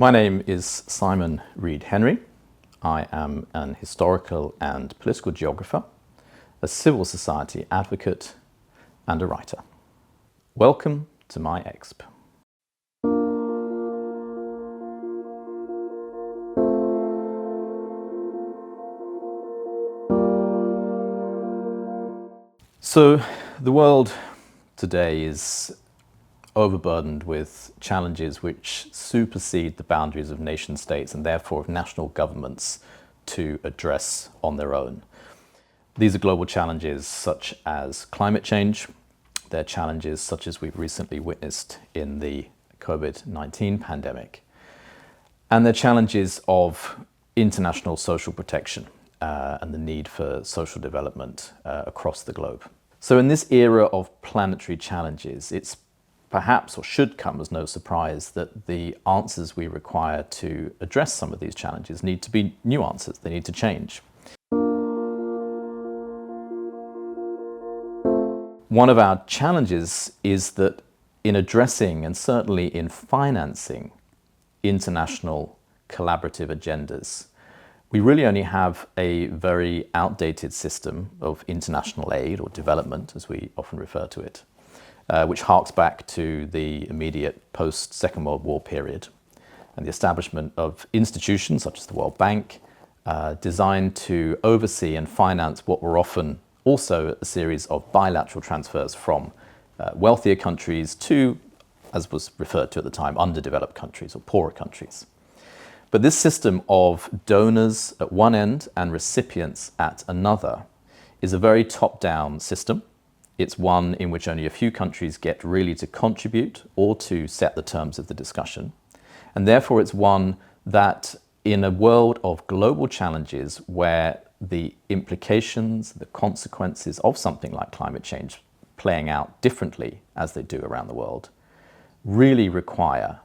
My name is Simon Reid-Henry. I am an historical and political geographer, a civil society advocate, and a writer. Welcome to my exp. So the world today is overburdened with challenges which supersede the boundaries of nation states and therefore of national governments to address on their own. These are global challenges such as climate change. They're challenges such as we've recently witnessed in the COVID-19 pandemic. And they're challenges of international social protection and the need for social development across the globe. So in this era of planetary challenges, it's perhaps or should come as no surprise that the answers we require to address some of these challenges need to be new answers. They need to change. One of our challenges is that in addressing and certainly in financing international collaborative agendas, we really only have a very outdated system of international aid or development, as we often refer to it, which harks back to the immediate post-Second World War period and the establishment of institutions such as the World Bank designed to oversee and finance what were often also a series of bilateral transfers from wealthier countries to, as was referred to at the time, underdeveloped countries or poorer countries. But this system of donors at one end and recipients at another is a very top-down system. It's one in which only a few countries get really to contribute or to set the terms of the discussion. And therefore it's one that in a world of global challenges where the implications, the consequences of something like climate change playing out differently as they do around the world, really require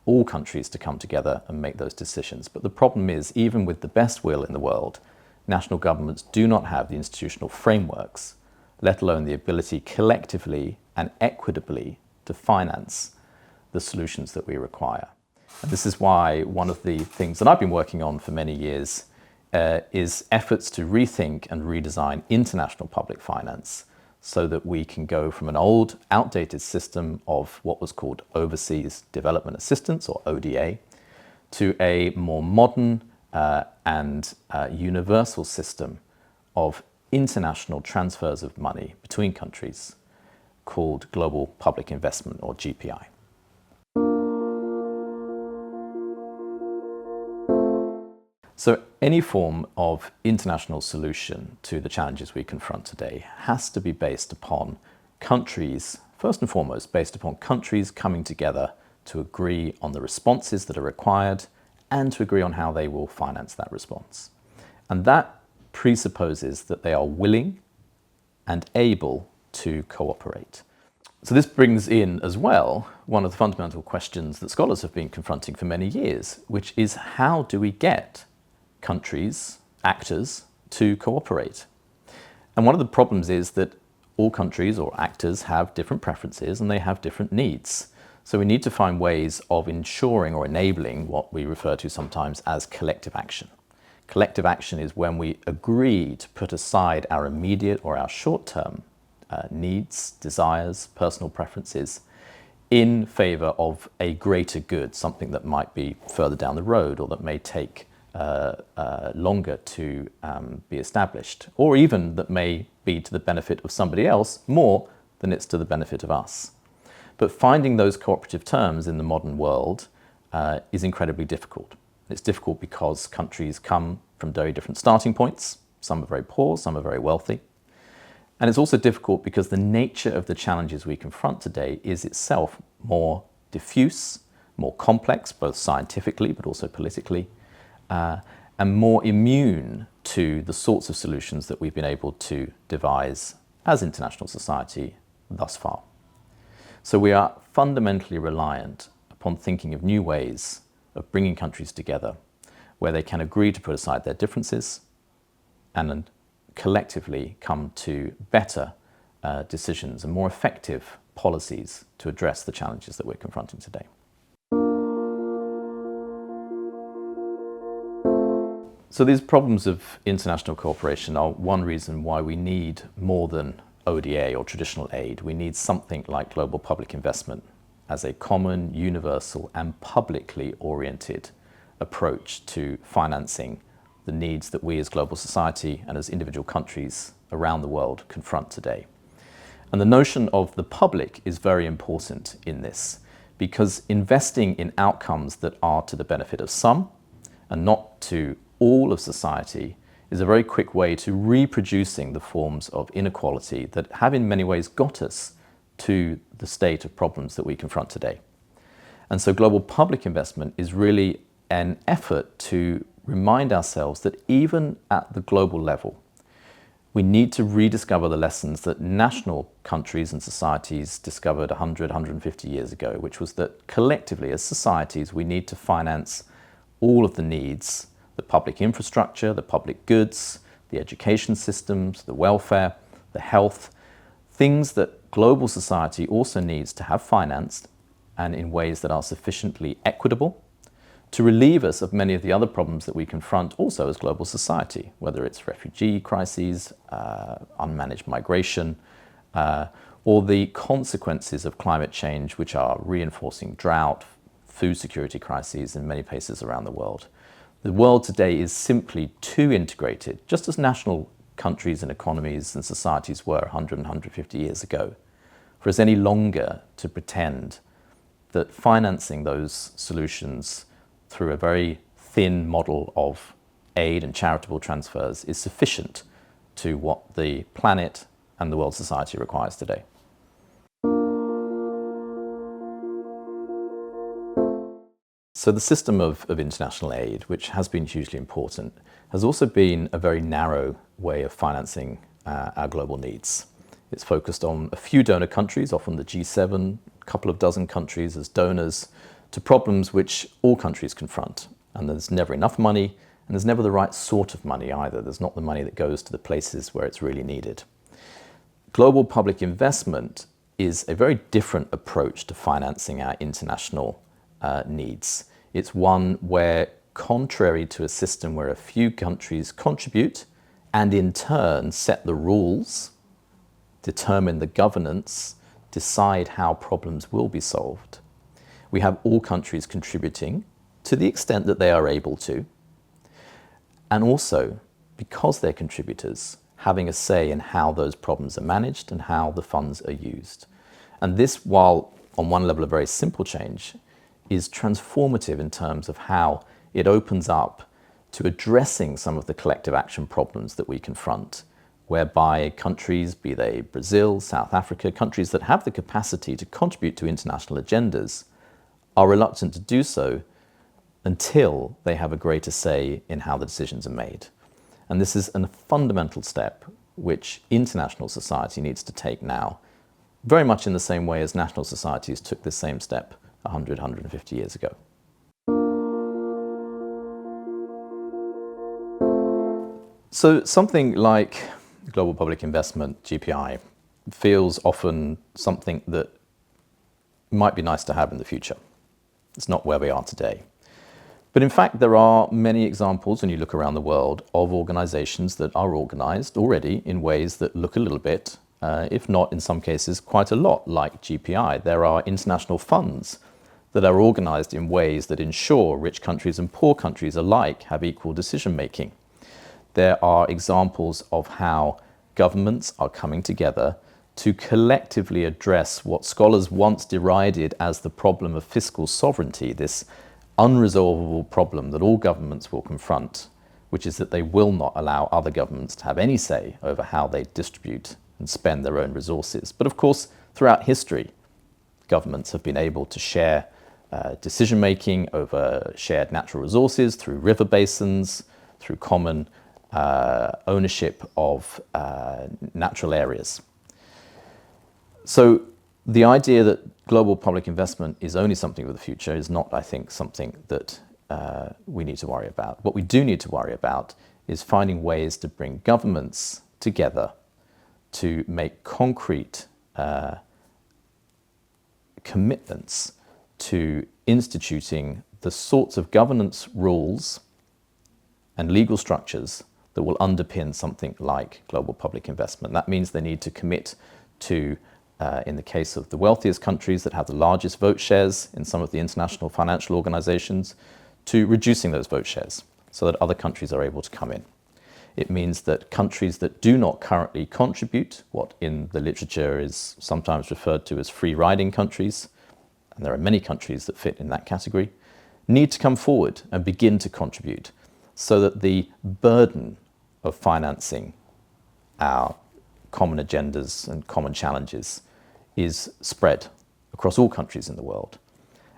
all countries to come together and make those decisions. But the problem is, even with the best will in the world, national governments do not have the institutional frameworks, let alone the ability collectively and equitably to finance the solutions that we require. And this is why one of the things that I've been working on for many years is efforts to rethink and redesign international public finance so that we can go from an old, outdated system of what was called overseas development assistance, or ODA, to a more modern and universal system of international transfers of money between countries called global public investment, or GPI. So any form of international solution to the challenges we confront today has to be based upon countries, first and foremost, based upon countries coming together to agree on the responses that are required and to agree on how they will finance that response. And that presupposes that they are willing and able to cooperate. So this brings in as well one of the fundamental questions that scholars have been confronting for many years, which is how do we get countries, actors, to cooperate? And one of the problems is that all countries or actors have different preferences and they have different needs. So we need to find ways of ensuring or enabling what we refer to sometimes as collective action. Collective action is when we agree to put aside our immediate or our short-term needs, desires, personal preferences in favor of a greater good, something that might be further down the road or that may take longer to be established, or even that may be to the benefit of somebody else more than it's to the benefit of us. But finding those cooperative terms in the modern world is incredibly difficult. It's difficult because countries come from very different starting points. Some are very poor, some are very wealthy. And it's also difficult because the nature of the challenges we confront today is itself more diffuse, more complex, both scientifically but also politically, and more immune to the sorts of solutions that we've been able to devise as international society thus far. So we are fundamentally reliant upon thinking of new ways of bringing countries together where they can agree to put aside their differences and collectively come to better decisions and more effective policies to address the challenges that we're confronting today. So these problems of international cooperation are one reason why we need more than ODA or traditional aid. We need something like global public investment as a common, universal and publicly oriented approach to financing the needs that we as global society and as individual countries around the world confront today. And the notion of the public is very important in this, because investing in outcomes that are to the benefit of some and not to all of society is a very quick way to reproducing the forms of inequality that have in many ways got us to the state of problems that we confront today. And so global public investment is really an effort to remind ourselves that even at the global level, we need to rediscover the lessons that national countries and societies discovered 100, 150 years ago, which was that collectively as societies, we need to finance all of the needs, the public infrastructure, the public goods, the education systems, the welfare, the health, things that global society also needs to have financed and in ways that are sufficiently equitable to relieve us of many of the other problems that we confront also as global society, whether it's refugee crises, unmanaged migration, or the consequences of climate change, which are reinforcing drought, food security crises in many places around the world. The world today is simply too integrated, just as national countries and economies and societies were 100 and 150 years ago, for us any longer to pretend that financing those solutions through a very thin model of aid and charitable transfers is sufficient to what the planet and the world society requires today. So the system of international aid, which has been hugely important, has also been a very narrow way of financing our global needs. It's focused on a few donor countries, often the G7, a couple of dozen countries as donors, to problems which all countries confront. And there's never enough money, and there's never the right sort of money either. There's not the money that goes to the places where it's really needed. Global public investment is a very different approach to financing our international needs. It's one where, contrary to a system where a few countries contribute and in turn set the rules, determine the governance, decide how problems will be solved, we have all countries contributing to the extent that they are able to, and also, because they're contributors, having a say in how those problems are managed and how the funds are used. And this, while on one level a very simple change, is transformative in terms of how it opens up to addressing some of the collective action problems that we confront, whereby countries, be they Brazil, South Africa, countries that have the capacity to contribute to international agendas, are reluctant to do so until they have a greater say in how the decisions are made. And this is a fundamental step which international society needs to take now, very much in the same way as national societies took this same step 100, 150 years ago. So something like global public investment, GPI, feels often something that might be nice to have in the future. It's not where we are today. But in fact, there are many examples when you look around the world of organizations that are organized already in ways that look a little bit, if not in some cases quite a lot like GPI. There are international funds that are organized in ways that ensure rich countries and poor countries alike have equal decision making. There are examples of how governments are coming together to collectively address what scholars once derided as the problem of fiscal sovereignty, this unresolvable problem that all governments will confront, which is that they will not allow other governments to have any say over how they distribute and spend their own resources. But of course, throughout history, governments have been able to share decision-making over shared natural resources through river basins, through common ownership of natural areas. So the idea that global public investment is only something of the future is not, I think, something that we need to worry about. What we do need to worry about is finding ways to bring governments together to make concrete commitments to instituting the sorts of governance rules and legal structures that will underpin something like global public investment. That means they need to commit to, in the case of the wealthiest countries that have the largest vote shares in some of the international financial organizations, to reducing those vote shares so that other countries are able to come in. It means that countries that do not currently contribute, what in the literature is sometimes referred to as free-riding countries, and there are many countries that fit in that category, need to come forward and begin to contribute so that the burden of financing our common agendas and common challenges is spread across all countries in the world.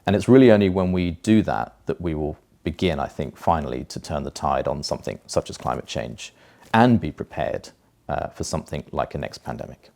And it's really only when we do that that we will begin, I think, finally to turn the tide on something such as climate change and be prepared for something like a next pandemic.